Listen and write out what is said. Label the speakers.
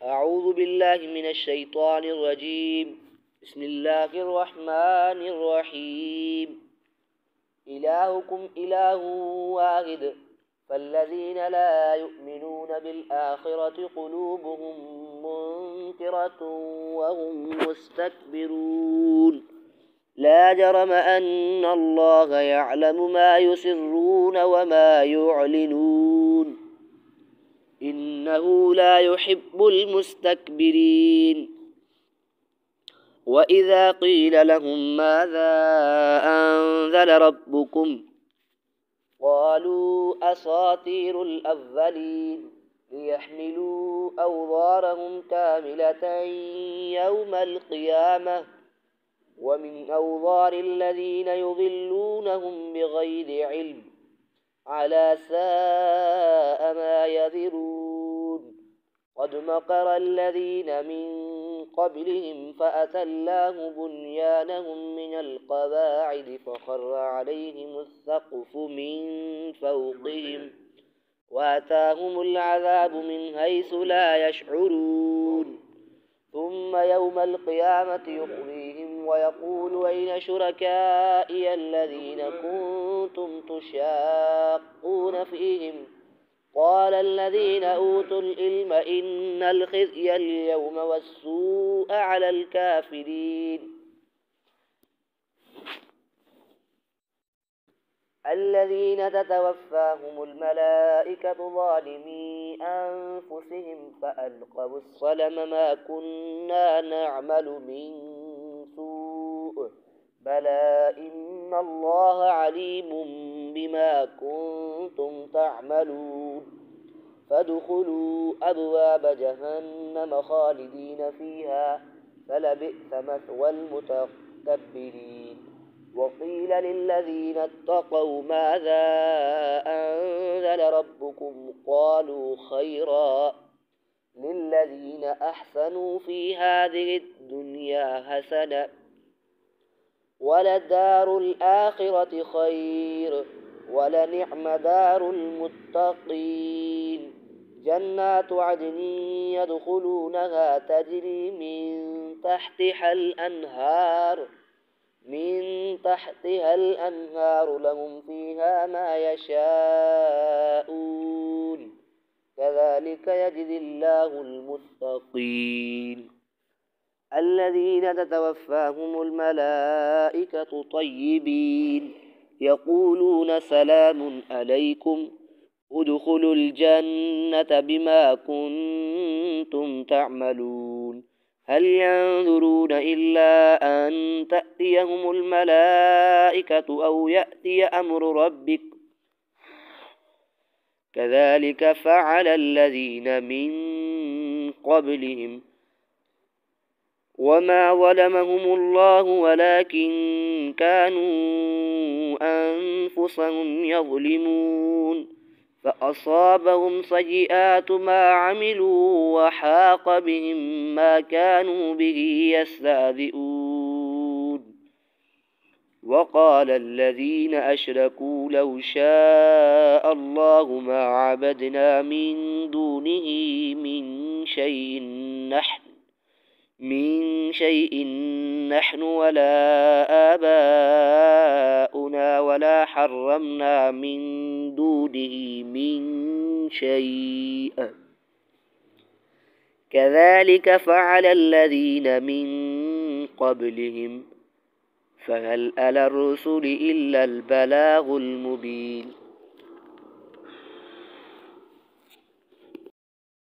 Speaker 1: أعوذ بالله من الشيطان الرجيم. بسم الله الرحمن الرحيم. إلهكم إله واحد، فالذين لا يؤمنون بالآخرة قلوبهم منكرة وهم مستكبرون. لا جرم أن الله يعلم ما يسرون وما يعلنون، إنه لا يحب المستكبرين. وإذا قيل لهم ماذا أنزل ربكم قالوا أساطير الأولين، ليحملوا أوزارهم كاملة يوم القيامة ومن أوزار الذين يضلونهم بغير علم، على ساء ما يذرون. قد مكر الذين من قبلهم فأتى الله بنيانهم من القواعد فخر عليهم السقف من فوقهم وأتاهم العذاب من حيث لا يشعرون. ثم يوم القيامة يخزيهم ويقول أين شركائي الذين كنتم تشاقون فيهم؟ قال الذين أوتوا العلم إن الخزي اليوم والسوء على الكافرين الذين تتوفاهم الملائكة ظالمي أنفسهم فألقوا الصلم ما كنا نعمل من سوء بلى إن الله عليم بما كنتم تعملون. فادخلوا أبواب جهنم خالدين فيها فلبئس مثوى المتكبرين. وقيل للذين اتقوا ماذا أنزل ربكم قالوا خيرا، للذين أحسنوا في هذه الدنيا حسنة ولدار الآخرة خير ولنعم دار المتقين. جنات عدن يدخلونها تجري من تحتها الأنهار لهم فيها ما يشاءون، كذلك يجزي الله المتقين. الذين تتوفاهم الملائكة طيبين يقولون سلام عليكم ادخلوا الجنة بما كنتم تعملون. هل ينظرون إلا أن تأتيهم الملائكة أو يأتي أمر ربك، كذلك فعل الذين من قبلهم وما ظلمهم الله ولكن كانوا أنفسهم يظلمون. فأصابهم سيئات ما عملوا وحاق بهم ما كانوا به يستهزئون. وقال الذين أشركوا لو شاء الله ما عبدنا من دونه من شيء نحن ولا آباؤنا ولا حرمنا من دونه من شيء، كذلك فعل الذين من قبلهم، فهل على الرسل إلا البلاغ المبين.